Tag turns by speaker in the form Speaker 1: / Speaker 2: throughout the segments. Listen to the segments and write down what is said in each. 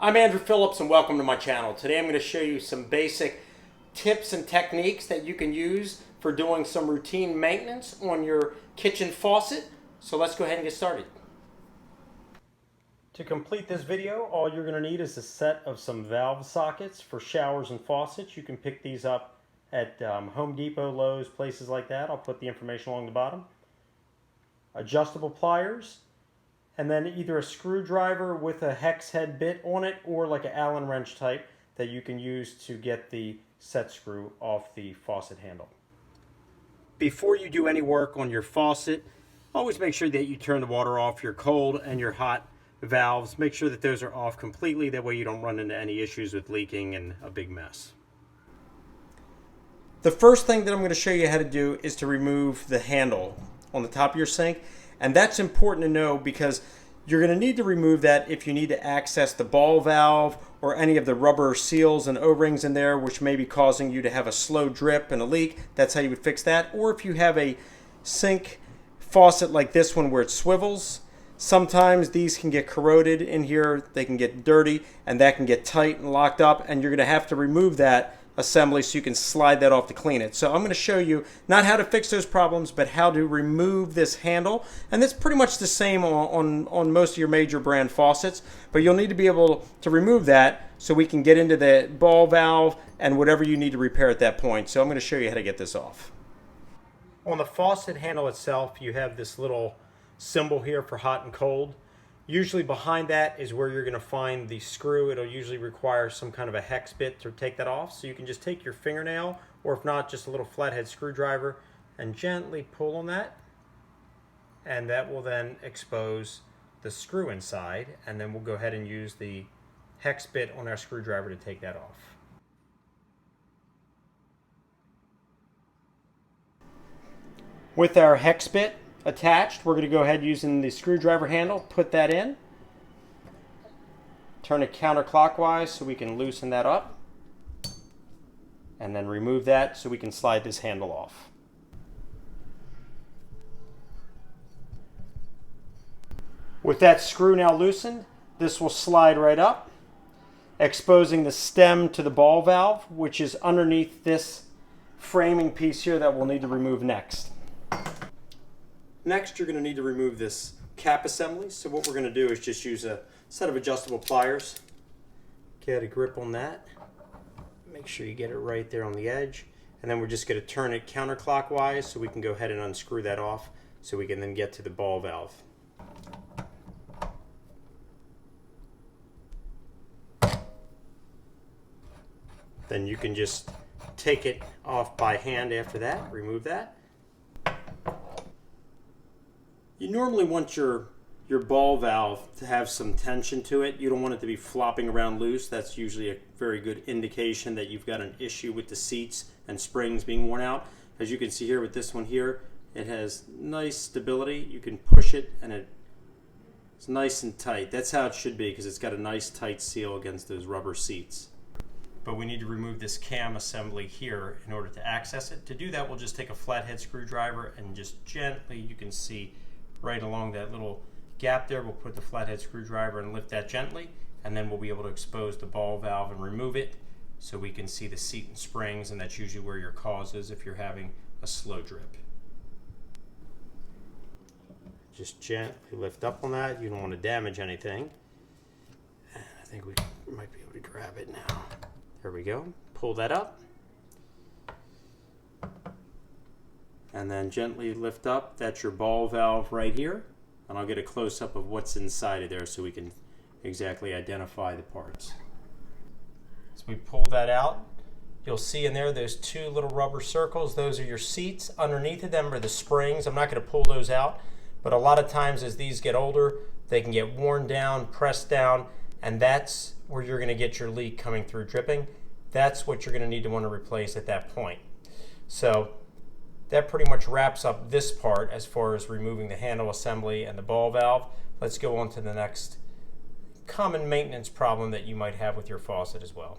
Speaker 1: I'm Andrew Phillips and welcome to my channel. Today I'm going to show you some basic tips and techniques that you can use for doing some routine maintenance on your kitchen faucet. So let's go ahead and get started. To complete this video, all you're going to need is a set of some valve sockets for showers and faucets. You can pick these up at Home Depot, Lowe's, places like that. I'll put the information along the bottom. Adjustable pliers, and then either a screwdriver with a hex head bit on it or like an Allen wrench type that you can use to get the set screw off the faucet handle. Before you do any work on your faucet, always make sure that you turn the water off your cold and your hot valves. Make sure that those are off completely, that way you don't run into any issues with leaking and a big mess. The first thing that I'm going to show you how to do is to remove the handle on the top of your sink. And that's important to know because you're going to need to remove that if you need to access the ball valve or any of the rubber seals and O-rings in there, which may be causing you to have a slow drip and a leak. That's how you would fix that. Or if you have a sink faucet like this one where it swivels, sometimes these can get corroded in here, they can get dirty, and that can get tight and locked up, and you're going to have to remove that assembly so you can slide that off to clean it. So I'm going to show you not how to fix those problems, but how to remove this handle. And that's pretty much the same on most of your major brand faucets, but you'll need to be able to remove that so we can get into the ball valve and whatever you need to repair at that point. So I'm going to show you how to get this off. On the faucet handle itself, you have this little symbol here for hot and cold. Usually behind that is where you're going to find the screw. It'll usually require some kind of a hex bit to take that off. So you can just take your fingernail, or if not, just a little flathead screwdriver, and gently pull on that. And that will then expose the screw inside. And then we'll go ahead and use the hex bit on our screwdriver to take that off. With our hex bit attached, we're going to go ahead using the screwdriver handle, put that in, turn it counterclockwise so we can loosen that up, and then remove that so we can slide this handle off. With that screw now loosened, this will slide right up, exposing the stem to the ball valve, which is underneath this framing piece here that we'll need to remove next. Next, you're going to need to remove this cap assembly. So what we're going to do is just use a set of adjustable pliers. Get a grip on that. Make sure you get it right there on the edge. And then we're just going to turn it counterclockwise so we can go ahead and unscrew that off so we can then get to the ball valve. Then you can just take it off by hand after that, remove that. You normally want your ball valve to have some tension to it. You don't want it to be flopping around loose. That's usually a very good indication that you've got an issue with the seats and springs being worn out. As you can see here with this one here, it has nice stability. You can push it and it's nice and tight. That's how it should be because it's got a nice tight seal against those rubber seats. But we need to remove this cam assembly here in order to access it. To do that, we'll just take a flathead screwdriver and just gently, you can see right along that little gap there, we'll put the flathead screwdriver and lift that gently, and then we'll be able to expose the ball valve and remove it so we can see the seat and springs, and that's usually where your cause is if you're having a slow drip. Just gently lift up on that. You don't want to damage anything. And I think we might be able to grab it now. There we go. Pull that up. And then gently lift up. That's your ball valve right here. And I'll get a close-up of what's inside of there so we can exactly identify the parts. As we pull that out, you'll see in there those two little rubber circles. Those are your seats. Underneath of them are the springs. I'm not going to pull those out, but a lot of times as these get older, they can get worn down, pressed down, and that's where you're going to get your leak coming through dripping. That's what you're going to need to want to replace at that point. So that pretty much wraps up this part as far as removing the handle assembly and the ball valve. Let's go on to the next common maintenance problem that you might have with your faucet as well.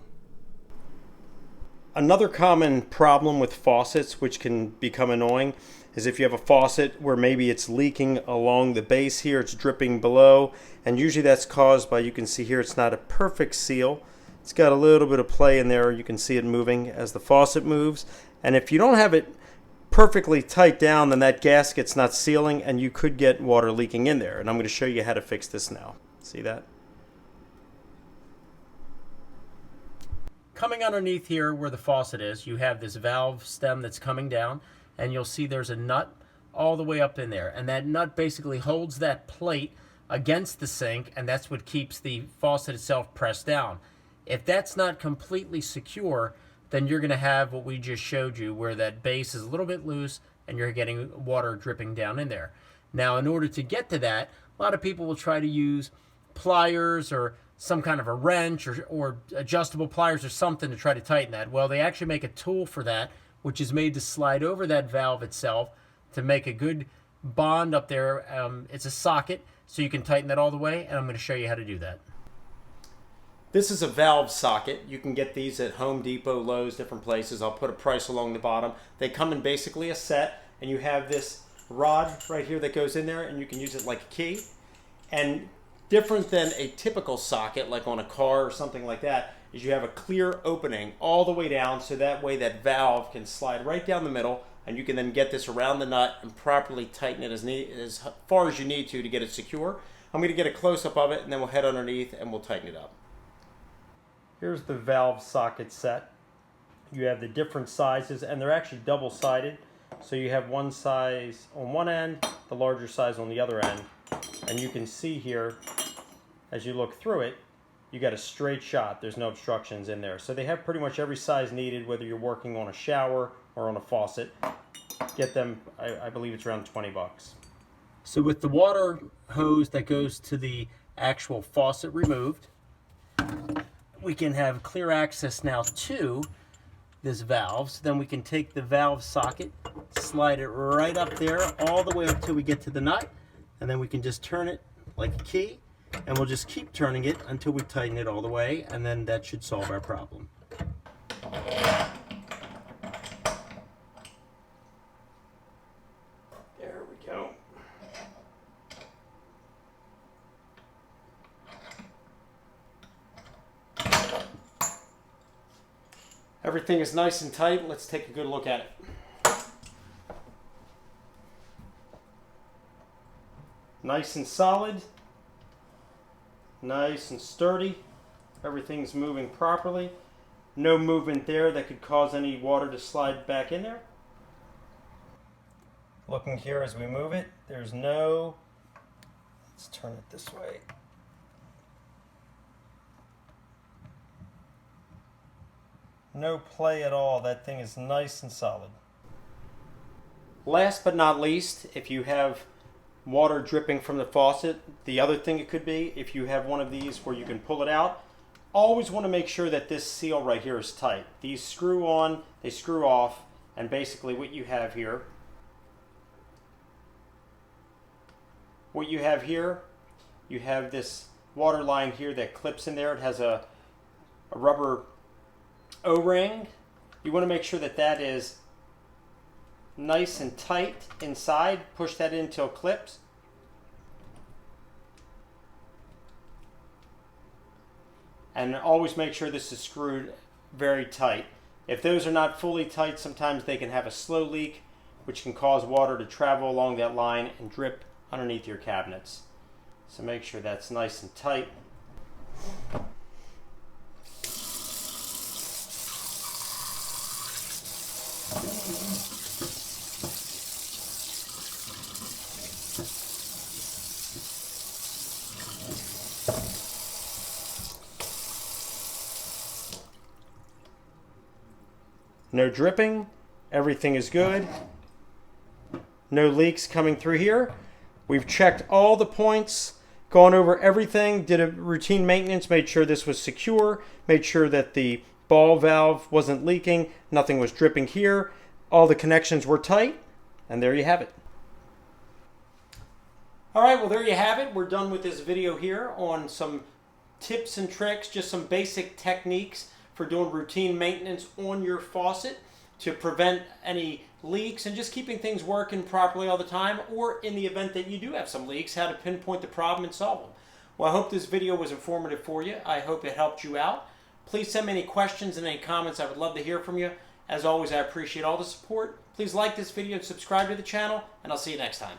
Speaker 1: Another common problem with faucets, which can become annoying, is if you have a faucet where maybe it's leaking along the base here, it's dripping below, and usually that's caused by, you can see here, it's not a perfect seal. It's got a little bit of play in there. You can see it moving as the faucet moves. And if you don't have it perfectly tight down, then that gasket's not sealing and you could get water leaking in there. And I'm going to show you how to fix this now. See that? Coming underneath here where the faucet is, you have this valve stem that's coming down, and you'll see there's a nut all the way up in there. And that nut basically holds that plate against the sink, and that's what keeps the faucet itself pressed down. If that's not completely secure, then you're going to have what we just showed you, where that base is a little bit loose and you're getting water dripping down in there. Now, in order to get to that, a lot of people will try to use pliers or some kind of a wrench or adjustable pliers or something to try to tighten that. Well, they actually make a tool for that, which is made to slide over that valve itself to make a good bond up there. It's a socket, so you can tighten that all the way, and I'm going to show you how to do that. This is a valve socket. You can get these at Home Depot, Lowe's, different places. I'll put a price along the bottom. They come in basically a set, and you have this rod right here that goes in there, and you can use it like a key. And different than a typical socket, like on a car or something like that, is you have a clear opening all the way down, so that way that valve can slide right down the middle, and you can then get this around the nut and properly tighten it as far as you need to get it secure. I'm going to get a close-up of it, and then we'll head underneath and we'll tighten it up. Here's the valve socket set. You have the different sizes, and they're actually double-sided. So you have one size on one end, the larger size on the other end. And you can see here, as you look through it, you got a straight shot. There's no obstructions in there. So they have pretty much every size needed, whether you're working on a shower or on a faucet. Get them, I believe it's around 20 bucks. So with the water hose that goes to the actual faucet removed, we can have clear access now to this valve. So then we can take the valve socket, slide it right up there, all the way up till we get to the nut, and then we can just turn it like a key, and we'll just keep turning it until we tighten it all the way, and then that should solve our problem. There we go. Everything is nice and tight. Let's take a good look at it. Nice and solid. Nice and sturdy. Everything's moving properly. No movement there that could cause any water to slide back in there. Looking here as we move it, there's no, let's turn it this way. No play at all. That thing is nice and solid. Last but not least, if you have water dripping from the faucet, the other thing it could be, if you have one of these where you can pull it out, always want to make sure that this seal right here is tight. These screw on, they screw off, and basically what you have here, you have this water line here that clips in there. It has a rubber O-ring. You want to make sure that that is nice and tight inside. Push that in until it clips. And always make sure this is screwed very tight. If those are not fully tight, sometimes they can have a slow leak, which can cause water to travel along that line and drip underneath your cabinets. So make sure that's nice and tight. No dripping, everything is good. No leaks coming through here. We've checked all the points, gone over everything, did a routine maintenance, made sure this was secure, made sure that the ball valve wasn't leaking, nothing was dripping here, all the connections were tight, and there you have it. All right, well there you have it. We're done with this video here on some tips and tricks, just some basic techniques for doing routine maintenance on your faucet to prevent any leaks and just keeping things working properly all the time, or in the event that you do have some leaks, how to pinpoint the problem and solve them. Well, I hope this video was informative for you. I hope it helped you out. Please send me any questions and any comments. I would love to hear from you. As always, I appreciate all the support. Please like this video and subscribe to the channel, and I'll see you next time.